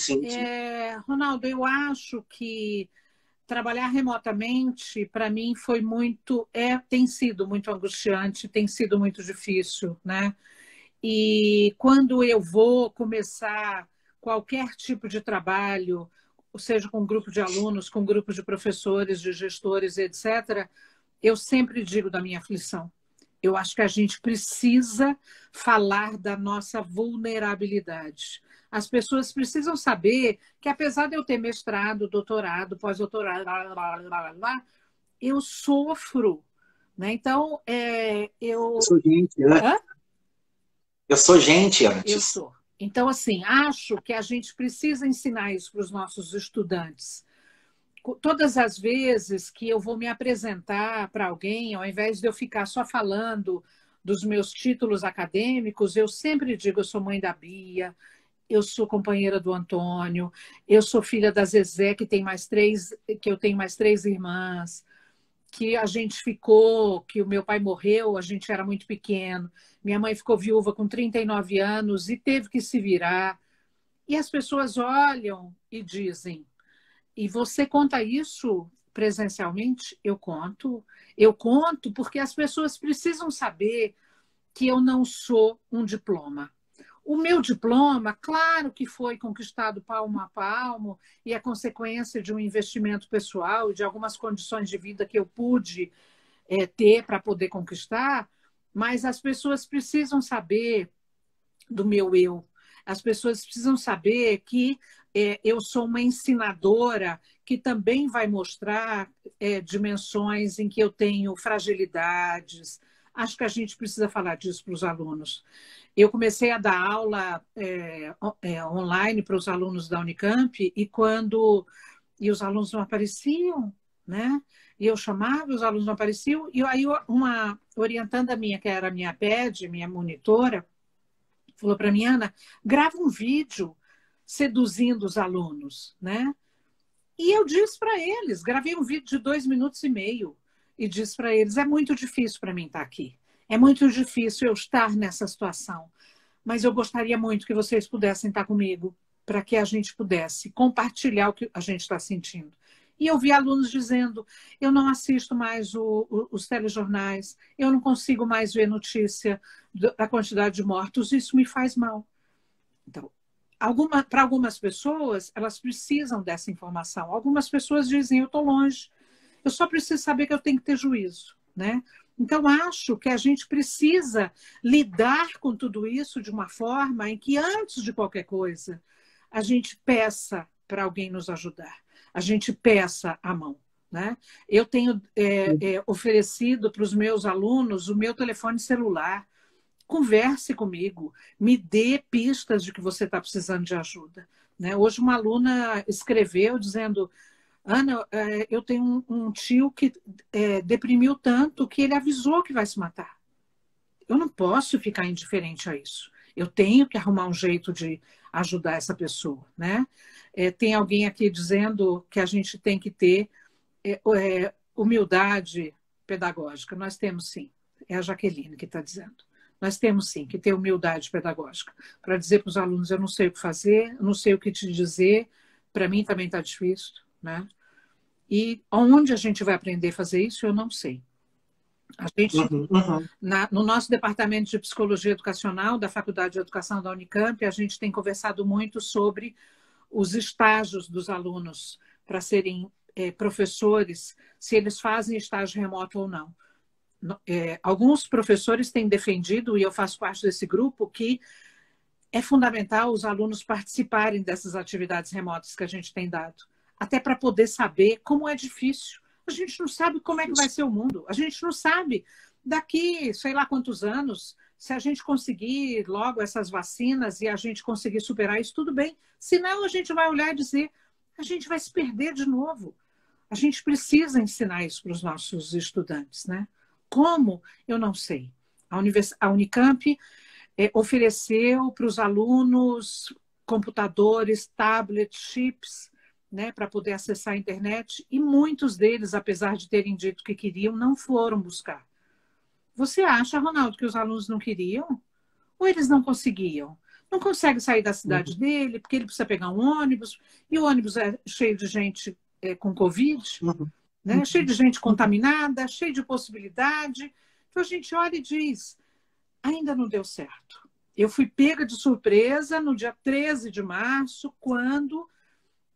Ronaldo, eu acho que trabalhar remotamente, para mim, foi tem sido muito angustiante, tem sido muito difícil, né? E quando eu vou começar qualquer tipo de trabalho, seja com um grupo de alunos, com um grupo de professores, de gestores, etc., eu sempre digo da minha aflição. Eu acho que a gente precisa falar da nossa vulnerabilidade. As pessoas precisam saber que, apesar de eu ter mestrado, doutorado, pós-doutorado, eu sofro. Né? Então, eu sou gente, né? Hã? Eu sou gente antes. Eu sou. Então, assim, acho que a gente precisa ensinar isso para os nossos estudantes. Todas as vezes que eu vou me apresentar para alguém, ao invés de eu ficar só falando dos meus títulos acadêmicos, eu sempre digo: eu sou mãe da Bia, eu sou companheira do Antônio, eu sou filha da Zezé, que eu tenho mais 3 irmãs, que a gente que o meu pai morreu, a gente era muito pequeno, minha mãe ficou viúva com 39 anos e teve que se virar. E as pessoas olham e dizem: e você conta isso presencialmente? Eu conto porque as pessoas precisam saber que eu não sou um diploma. O meu diploma, claro que foi conquistado palmo a palmo e é consequência de um investimento pessoal e de algumas condições de vida que eu pude ter para poder conquistar, mas as pessoas precisam saber do meu eu. As pessoas precisam saber que eu sou uma ensinadora que também vai mostrar dimensões em que eu tenho fragilidades. Acho que a gente precisa falar disso para os alunos. Eu comecei a dar aula online para os alunos da Unicamp e os alunos não apareciam, né? E eu chamava, os alunos não apareciam, e aí uma orientanda minha, que era a minha PED, minha monitora, falou para mim: Ana, grava um vídeo seduzindo os alunos, né? E eu disse para eles, gravei um vídeo de 2 minutos e meio, e disse para eles: é muito difícil para mim estar aqui. É muito difícil eu estar nessa situação, mas eu gostaria muito que vocês pudessem estar comigo para que a gente pudesse compartilhar o que a gente está sentindo. E eu vi alunos dizendo, eu não assisto mais os telejornais, eu não consigo mais ver notícia da quantidade de mortos, isso me faz mal. Então, para algumas pessoas, elas precisam dessa informação. Algumas pessoas dizem, eu estou longe, eu só preciso saber que eu tenho que ter juízo, né? Então, acho que a gente precisa lidar com tudo isso de uma forma em que, antes de qualquer coisa, a gente peça para alguém nos ajudar. A gente peça a mão, né? Eu tenho oferecido para os meus alunos o meu telefone celular. Converse comigo, me dê pistas de que você está precisando de ajuda, né? Hoje uma aluna escreveu dizendo, Ana, eu tenho um tio que deprimiu tanto que ele avisou que vai se matar. Eu não posso ficar indiferente a isso. Eu tenho que arrumar um jeito de ajudar essa pessoa, né? Tem alguém aqui dizendo que a gente tem que ter humildade pedagógica. Nós temos sim. É a Jaqueline que está dizendo. Nós temos sim que ter humildade pedagógica para dizer para os alunos, eu não sei o que fazer, eu não sei o que te dizer, para mim também está difícil, né? E onde a gente vai aprender a fazer isso, eu não sei. A gente, no nosso departamento de psicologia educacional da Faculdade de Educação da Unicamp, a gente tem conversado muito sobre os estágios dos alunos para serem professores, se eles fazem estágio remoto ou não. Alguns professores têm defendido, e eu faço parte desse grupo, que é fundamental os alunos participarem dessas atividades remotas que a gente tem dado, até para poder saber como é difícil. A gente não sabe como é que vai ser o mundo. A gente não sabe daqui, sei lá quantos anos, se a gente conseguir logo essas vacinas e a gente conseguir superar isso, tudo bem. Senão a gente vai olhar e dizer, a gente vai se perder de novo. A gente precisa ensinar isso para os nossos estudantes, né? Como? Eu não sei. A Unicamp ofereceu para os alunos computadores, tablets, chips, né, para poder acessar a internet, e muitos deles, apesar de terem dito que queriam, não foram buscar. Você acha, Ronaldo, que os alunos não queriam? Ou eles não conseguiam? Não consegue sair da cidade dele, porque ele precisa pegar um ônibus, e o ônibus é cheio de gente com Covid, né? Cheio de gente contaminada, cheio de possibilidade. Então a gente olha e diz, ainda não deu certo. Eu fui pega de surpresa no dia 13 de março, quando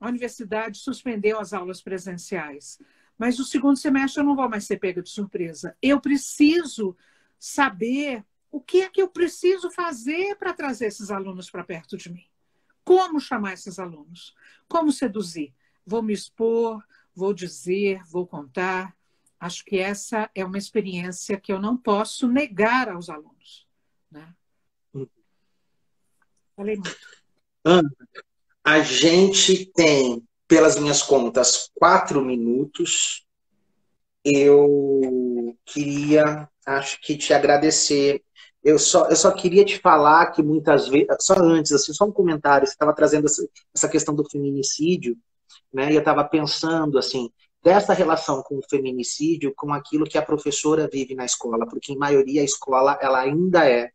a universidade suspendeu as aulas presenciais. Mas o segundo semestre eu não vou mais ser pega de surpresa. Eu preciso saber o que é que eu preciso fazer para trazer esses alunos para perto de mim. Como chamar esses alunos? Como seduzir? Vou me expor, vou dizer, vou contar. Acho que essa é uma experiência que eu não posso negar aos alunos, né? Falei muito. Ana, a gente tem, pelas minhas contas, 4 minutos. Eu queria, acho que te agradecer. Eu só queria te falar que muitas vezes, só antes, assim, só um comentário, você estava trazendo essa questão do feminicídio, né? E eu estava pensando, assim, dessa relação com o feminicídio, com aquilo que a professora vive na escola, porque, em maioria, a escola ela ainda é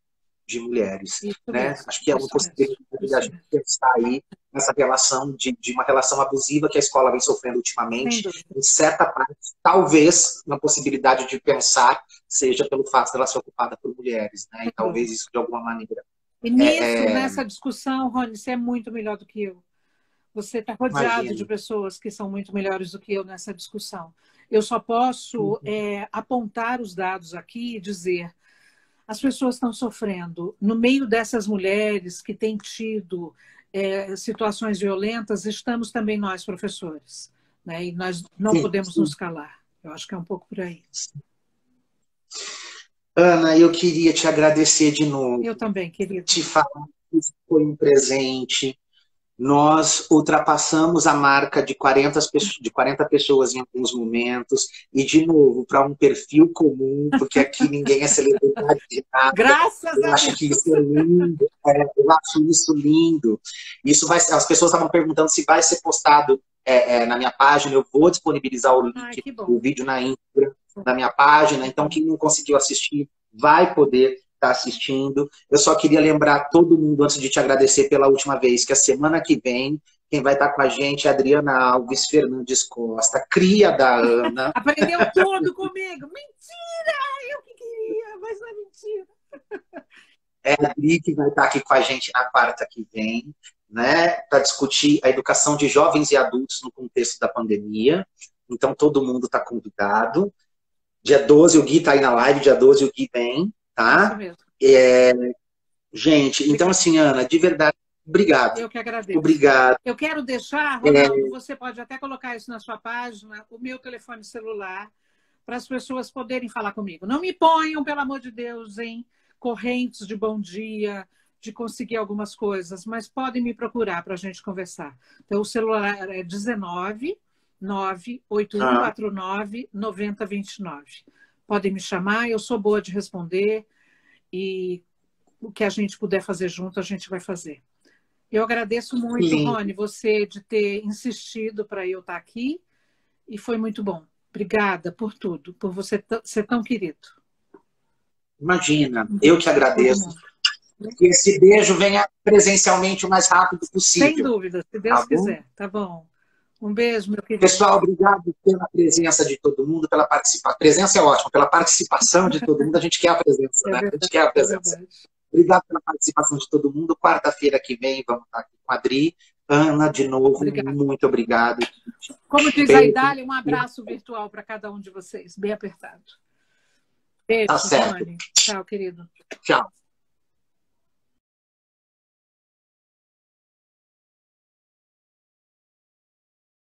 de mulheres, né? Acho que é uma possibilidade de a gente pensar aí nessa relação de uma relação abusiva que a escola vem sofrendo ultimamente, em certa parte, talvez uma possibilidade de pensar seja pelo fato dela ser ocupada por mulheres, né? E talvez isso de alguma maneira. E nessa discussão, Rony, você é muito melhor do que eu. Você está rodeado de pessoas que são muito melhores do que eu nessa discussão. Eu só posso apontar os dados aqui e dizer as pessoas estão sofrendo. No meio dessas mulheres que têm tido situações violentas, estamos também nós, professores, né? E nós não podemos nos calar. Eu acho que é um pouco por aí. Ana, eu queria te agradecer de novo. Eu também, querida. Te falar que foi um presente. Nós ultrapassamos a marca de 40 pessoas em alguns momentos, e, de novo, para um perfil comum, porque aqui ninguém é celebridade de nada. Graças a Deus! Eu acho que isso é lindo, eu acho isso lindo. Isso vai, as pessoas estavam perguntando se vai ser postado na minha página, eu vou disponibilizar o link do vídeo na íntegra na minha página, então quem não conseguiu assistir, vai poder estar assistindo. Eu só queria lembrar todo mundo, antes de te agradecer pela última vez, que a semana que vem, quem vai estar com a gente é a Adriana Alves Fernandes Costa, cria da Ana. Aprendeu tudo comigo. Mentira! Eu que queria, mas não é mentira. É a Adri que vai estar aqui com a gente na quarta que vem, né, para discutir a educação de jovens e adultos no contexto da pandemia. Então, todo mundo está convidado. Dia 12, o Gui está aí na live, dia 12 o Gui vem, tá? Isso mesmo. Gente, então assim, Ana, de verdade, obrigado. Eu que agradeço. Obrigado. Eu quero deixar, Ronaldo, você pode até colocar isso na sua página, o meu telefone celular, para as pessoas poderem falar comigo. Não me ponham, pelo amor de Deus, em correntes de bom dia, de conseguir algumas coisas, mas podem me procurar para a gente conversar. Então, o celular é 19 98149 9029. Podem me chamar, eu sou boa de responder e o que a gente puder fazer junto, a gente vai fazer. Eu agradeço muito, Rony, você de ter insistido para eu estar aqui e foi muito bom. Obrigada por tudo, por você ser tão querido. Imagina, eu que agradeço. Que esse beijo venha presencialmente o mais rápido possível. Sem dúvida, se Deus quiser. Tá bom. Um beijo, meu querido. Pessoal, obrigado pela presença de todo mundo, pela participação. A presença é ótima, pela participação de todo mundo, a gente quer a presença, né? Verdade, a gente quer a presença. Obrigado pela participação de todo mundo. Quarta-feira que vem, vamos estar aqui com a Adri. Ana, de novo, muito obrigado. Como diz a Idália, um abraço virtual para cada um de vocês, bem apertado. Beijo, tá certo. Rony. Tchau, querido. Tchau.